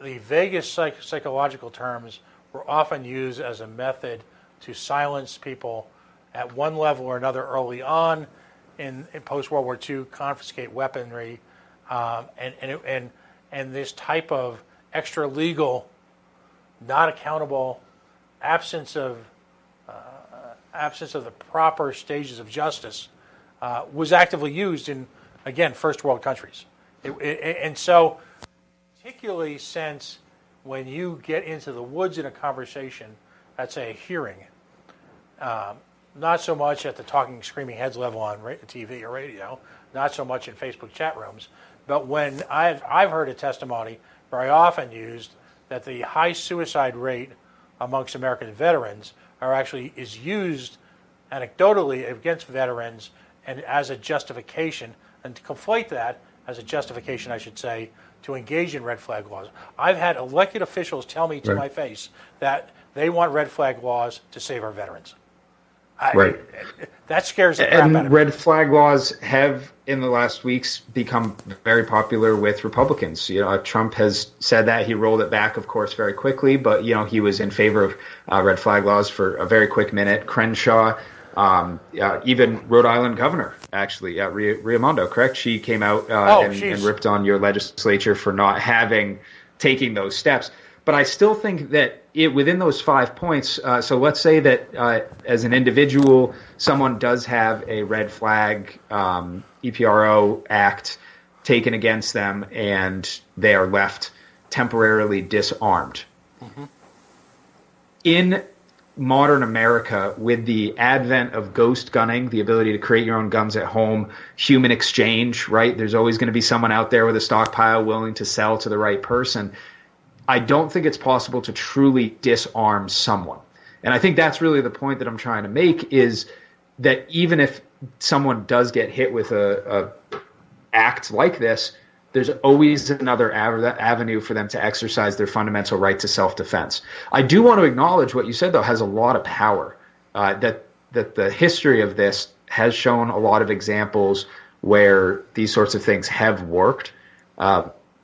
the vaguest psychological terms were often used as a method to silence people at one level or another early on in post-World War II, confiscate weaponry, and this type of extra-legal, not accountable, absence of absence of the proper stages of justice, was actively used in, again, first world countries. And so, particularly since when you get into the woods in a conversation, that's a hearing, not so much at the talking, screaming heads level on TV or radio, not so much in Facebook chat rooms, but when I've heard a testimony very often used that the high suicide rate amongst American veterans is used anecdotally against veterans and as a justification, and to conflate that as a justification, I should say, to engage in red flag laws. I've had elected officials tell me to my face that they want red flag laws to save our veterans. That scares the crap out of me. And red flag laws have, in the last weeks, become very popular with Republicans. Trump has said that. He rolled it back, of course, very quickly, but, he was in favor of red flag laws for a very quick minute. Crenshaw, even Rhode Island governor, actually, Raimondo, correct? She came out and ripped on your legislature for not taking those steps. But I still think that within those 5 points, so let's say that as an individual, someone does have a red flag EPRO act taken against them and they are left temporarily disarmed. Mm-hmm. In modern America, with the advent of ghost gunning, the ability to create your own guns at home, human exchange, right? There's always going to be someone out there with a stockpile willing to sell to the right person. I don't think it's possible to truly disarm someone. And I think that's really the point that I'm trying to make, is that even if someone does get hit with a act like this, there's always another avenue for them to exercise their fundamental right to self-defense. I do want to acknowledge what you said, though, has a lot of power, that the history of this has shown a lot of examples where these sorts of things have worked.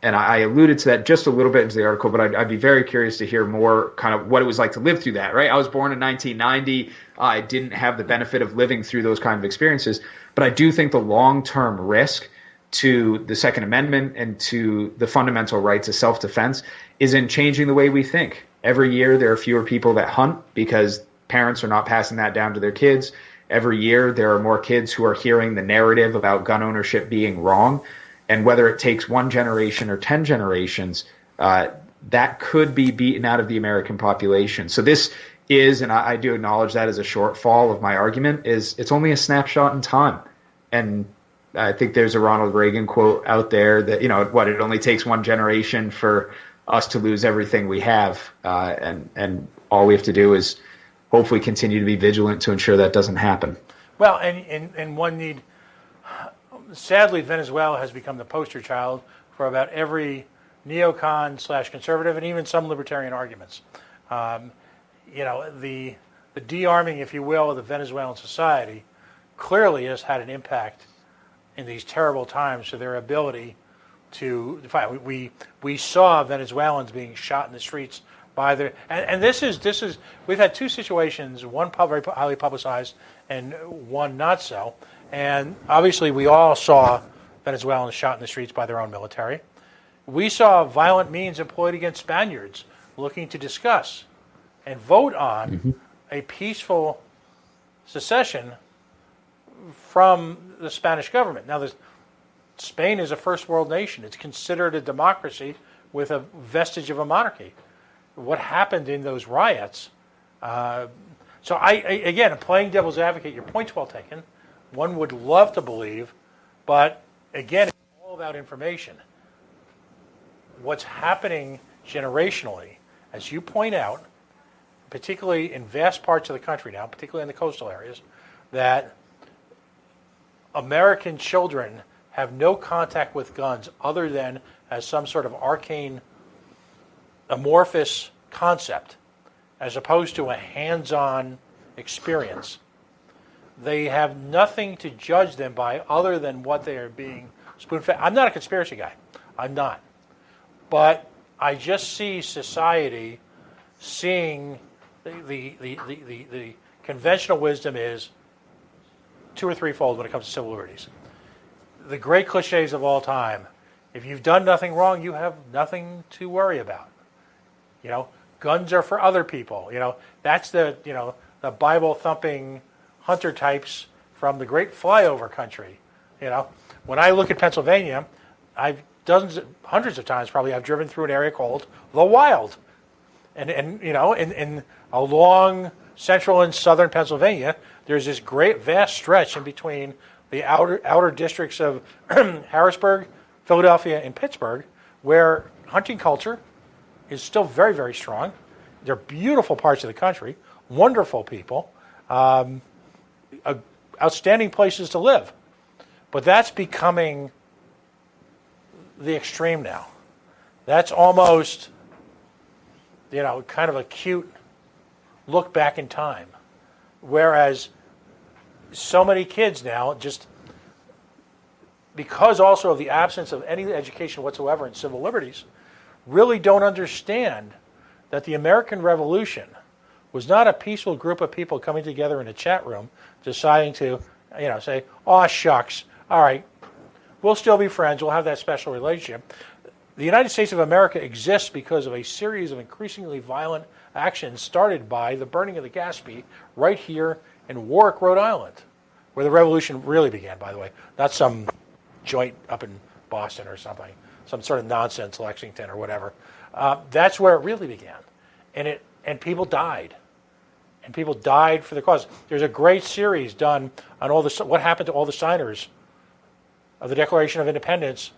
And I alluded to that just a little bit into the article, but I'd be very curious to hear more kind of what it was like to live through that, right? I was born in 1990. I didn't have the benefit of living through those kind of experiences. But I do think the long-term risk to the Second Amendment and to the fundamental right to self-defense is in changing the way we think. Every year there are fewer people that hunt because parents are not passing that down to their kids. Every year there are more kids who are hearing the narrative about gun ownership being wrong. And whether it takes 1 generation or 10 generations, that could be beaten out of the American population. So this is, and I do acknowledge that as a shortfall of my argument, is it's only a snapshot in time. And I think there's a Ronald Reagan quote out there that, it only takes 1 generation for us to lose everything we have. And all we have to do is hopefully continue to be vigilant to ensure that doesn't happen. Well, and one need... Sadly, Venezuela has become the poster child for about every neocon/conservative and even some libertarian arguments. The de-arming, if you will, of the Venezuelan society clearly has had an impact in these terrible times to their ability to fight. We saw Venezuelans being shot in the streets by their, and this is we've had 2 situations, one very highly publicized and one not so. And obviously, we all saw Venezuelans shot in the streets by their own military. We saw violent means employed against Spaniards looking to discuss and vote on a peaceful secession from the Spanish government. Now, Spain is a first world nation. It's considered a democracy with a vestige of a monarchy. What happened in those riots? So again, playing devil's advocate, your point's well taken. One would love to believe, but again, it's all about information. What's happening generationally, as you point out, particularly in vast parts of the country now, particularly in the coastal areas, that American children have no contact with guns other than as some sort of arcane, amorphous concept, as opposed to a hands-on experience. They have nothing to judge them by other than what they are being spoon-fed. I'm not a conspiracy guy. I'm not. But I just see society seeing the conventional wisdom is 2 or 3-fold when it comes to civil liberties. The great cliches of all time. If you've done nothing wrong, you have nothing to worry about. Guns are for other people. That's the the Bible-thumping hunter types from the great flyover country. When I look at Pennsylvania, hundreds of times probably, I've driven through an area called the Wild, and in along central and southern Pennsylvania, there's this great vast stretch in between the outer districts of Harrisburg, Philadelphia, and Pittsburgh, where hunting culture is still very, very strong. They're beautiful parts of the country, wonderful people, outstanding places to live. But that's becoming the extreme now. That's almost, kind of a cute look back in time. Whereas so many kids now, just because also of the absence of any education whatsoever in civil liberties, really don't understand that the American Revolution was not a peaceful group of people coming together in a chat room deciding to, say, "Aw, shucks, all right, we'll still be friends, we'll have that special relationship." The United States of America exists because of a series of increasingly violent actions started by the burning of the Gaspee right here in Warwick, Rhode Island, where the revolution really began, by the way, not some joint up in Boston or something, some sort of nonsense, Lexington or whatever. That's where it really began, and people died, and people died for the cause. There's a great series done on what happened to all the signers of the Declaration of Independence,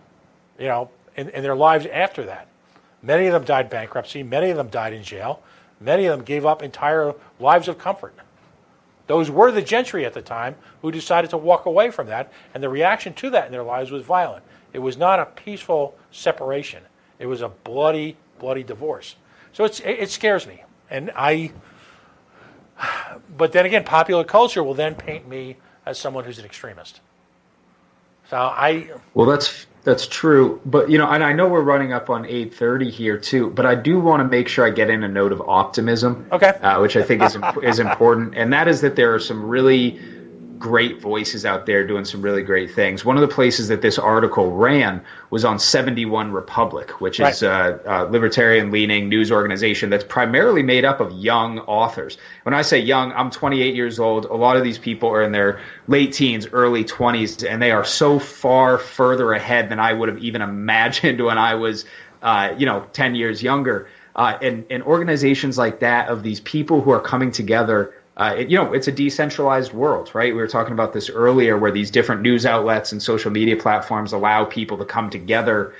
in their lives after that. Many of them died bankruptcy. Many of them died in jail. Many of them gave up entire lives of comfort. Those were the gentry at the time who decided to walk away from that, and the reaction to that in their lives was violent. It was not a peaceful separation. It was a bloody, bloody divorce. So it scares me. But then again, popular culture will then paint me as someone who's an extremist. Well, that's true, but and I know we're running up on 8:30 here too, but I do want to make sure I get in a note of optimism, okay, which I think is important, and that is that there are some really great voices out there doing some really great things. One of the places that this article ran was on 71 Republic, which is a libertarian-leaning news organization that's primarily made up of young authors. When I say young, I'm 28 years old. A lot of these people are in their late teens, early 20s, and they are so far further ahead than I would have even imagined when I was, 10 years younger. And organizations like that, of these people who are coming together, it's a decentralized world, right? We were talking about this earlier, where these different news outlets and social media platforms allow people to come together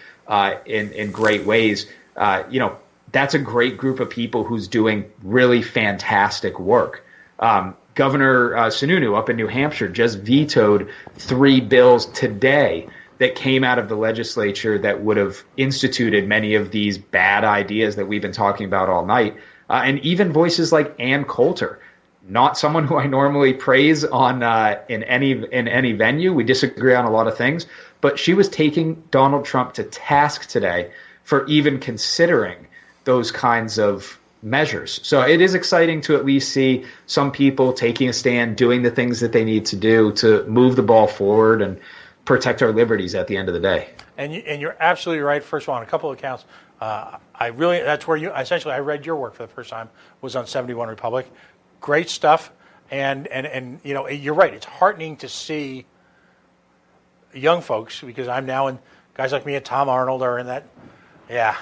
in great ways. That's a great group of people who's doing really fantastic work. Governor Sununu up in New Hampshire just vetoed 3 bills today that came out of the legislature that would have instituted many of these bad ideas that we've been talking about all night. And even voices like Ann Coulter, not someone who I normally praise on in any venue. We disagree on a lot of things, but she was taking Donald Trump to task today for even considering those kinds of measures. So it is exciting to at least see some people taking a stand, doing the things that they need to do to move the ball forward and protect our liberties at the end of the day. And you're absolutely right. First of all, on a couple of accounts, that's where I read your work for the first time, was on 71 Republic. Great stuff, and you're right. It's heartening to see young folks, because I'm now in, guys like me and Tom Arnold are in that. Yeah,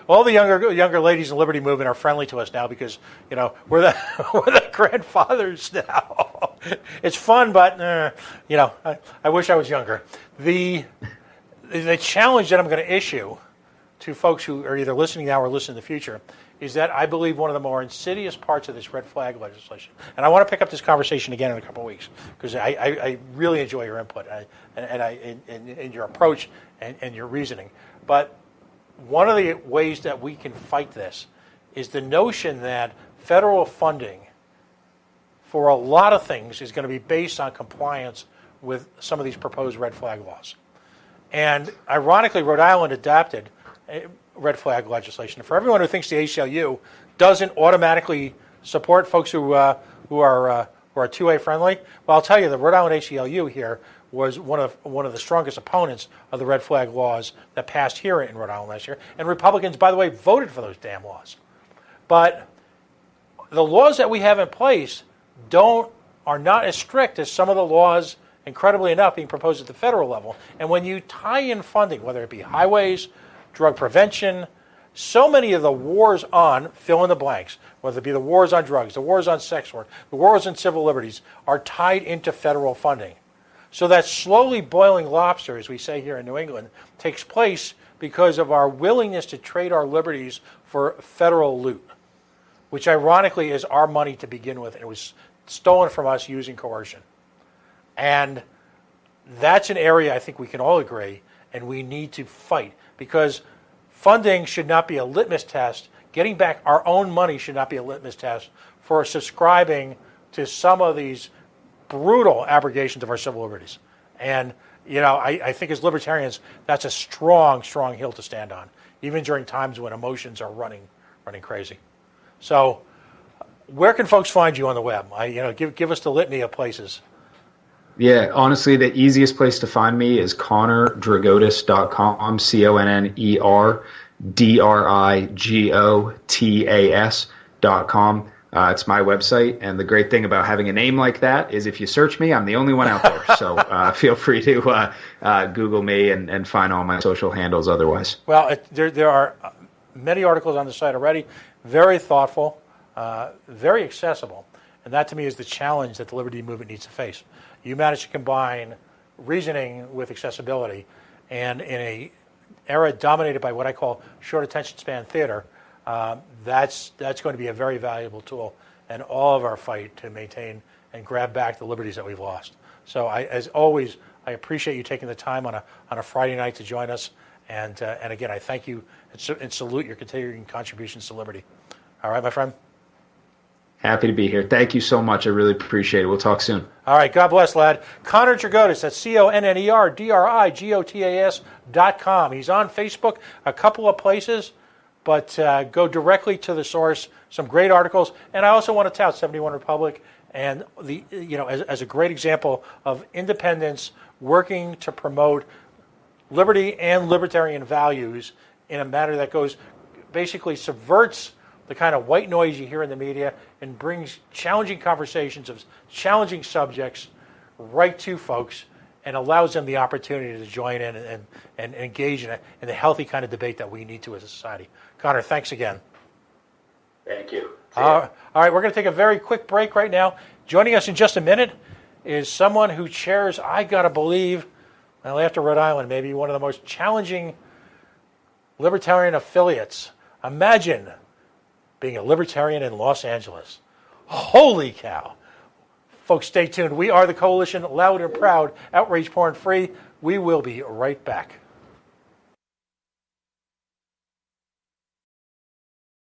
all the younger ladies in the Liberty Movement are friendly to us now, because we're the grandfathers now. It's fun, but I wish I was younger. The challenge that I'm going to issue to folks who are either listening now or listening in the future is that I believe one of the more insidious parts of this red flag legislation, and I want to pick up this conversation again in a couple of weeks, because I really enjoy your input and your approach and your reasoning. But one of the ways that we can fight this is the notion that federal funding for a lot of things is going to be based on compliance with some of these proposed red flag laws. And ironically, Rhode Island adopted red flag legislation. For everyone who thinks the ACLU doesn't automatically support folks who are 2A friendly, well, I'll tell you, the Rhode Island ACLU here was one of the strongest opponents of the red flag laws that passed here in Rhode Island last year. And Republicans, by the way, voted for those damn laws. But the laws that we have in place are not as strict as some of the laws, incredibly enough, being proposed at the federal level. And when you tie in funding, whether it be highways, drug prevention, so many of the wars on, fill in the blanks, whether it be the wars on drugs, the wars on sex work, the wars on civil liberties, are tied into federal funding. So that slowly boiling lobster, as we say here in New England, takes place because of our willingness to trade our liberties for federal loot, which ironically is our money to begin with, and it was stolen from us using coercion. And that's an area I think we can all agree, and we need to fight, because funding should not be a litmus test. Getting back our own money should not be a litmus test for subscribing to some of these brutal abrogations of our civil liberties. And, I think as libertarians, that's a strong, strong hill to stand on, even during times when emotions are running crazy. So where can folks find you on the web? Give us the litany of places. Yeah, honestly, the easiest place to find me is ConnorDrigotas.com, ConnerDrigotas.com. It's my website, and the great thing about having a name like that is if you search me, I'm the only one out there. So feel free to Google me and find all my social handles otherwise. Well, there are many articles on the site already, very thoughtful, very accessible, and that to me is the challenge that the liberty movement needs to face. You manage to combine reasoning with accessibility, and in an era dominated by what I call short attention span theater, that's going to be a very valuable tool in all of our fight to maintain and grab back the liberties that we've lost. So, as always, I appreciate you taking the time on a Friday night to join us, and again, I thank you and salute your continuing contributions to liberty. All right, my friend? Happy to be here. Thank you so much. I really appreciate it. We'll talk soon. All right. God bless, lad. Connor Drigotas. That's ConnerDrigotas.com. He's on Facebook, a couple of places, but go directly to the source. Some great articles. And I also want to tout 71 Republic and as a great example of independence working to promote liberty and libertarian values in a manner that basically subverts the kind of white noise you hear in the media and brings challenging conversations of challenging subjects right to folks and allows them the opportunity to join in and engage in the healthy kind of debate that we need to as a society. Connor, thanks again. Thank you. All right, we're going to take a very quick break right now. Joining us in just a minute is someone who chairs, I got to believe, well, after Rhode Island, maybe one of the most challenging libertarian affiliates. Imagine being a libertarian in Los Angeles. Holy cow. Folks, stay tuned. We are the Coalition, loud and proud, outrage porn free. We will be right back.